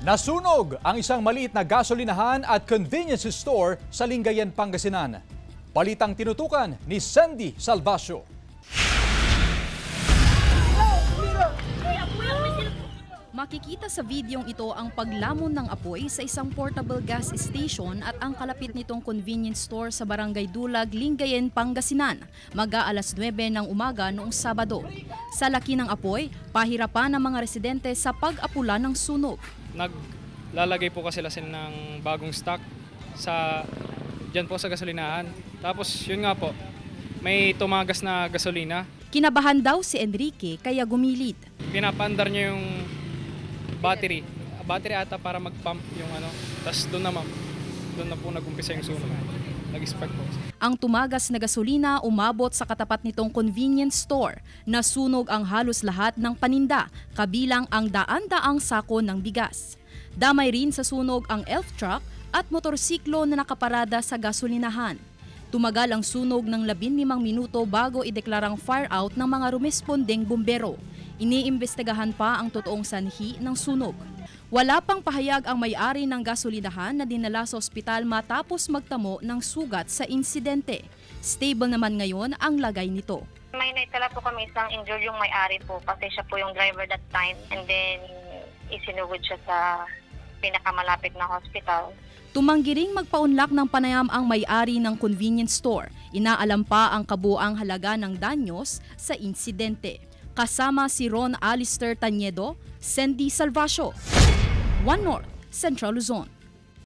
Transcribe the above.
Nasunog ang isang maliit na gasolinahan at convenience store sa Lingayen, Pangasinan. Balitang tinutukan ni Sandy Salvacio. Makikita sa videong ito ang paglamon ng apoy sa isang portable gas station at ang kalapit nitong convenience store sa Barangay Dulag, Lingayen, Pangasinan, mag-aalas 9 ng umaga noong Sabado. Sa laki ng apoy, pahirapan ng mga residente sa pag-apula ng sunog. Naglalagay po kasi sila ng bagong stock dyan po sa gasolinahan. Tapos yun nga po, may tumagas na gasolina. Kinabahan daw si Enrique kaya gumilit. Pinapandar niya yung battery ata para mag-pump yung ano. Tapos doon na po nag-umpisa yung sunog. Nag-spark po. Ang tumagas na gasolina umabot sa katapat nitong convenience store. Nasunog ang halos lahat ng paninda, kabilang ang daan-daang sako ng bigas. Damay rin sa sunog ang elf truck at motorsiklo na nakaparada sa gasolinahan. Tumagal ang sunog ng 15 minuto bago ideklarang fire out ng mga rumespondeng bumbero. Iniimbestigahan pa ang totoong sanhi ng sunog. Wala pang pahayag ang may-ari ng gasolinahan na dinala sa ospital matapos magtamo ng sugat sa insidente. Stable naman ngayon ang lagay nito. May naitala po kami isang injured yung may-ari po kasi siya po yung driver that time, and then isinugod siya sa pinakamalapit na hospital. Tumanggiring magpaunlak ng panayam ang may-ari ng convenience store. Inaalam pa ang kabuang halaga ng danyos sa insidente. Kasama si Ron Alister Taniedo, Sandy Salvacio, One North, Central Luzon.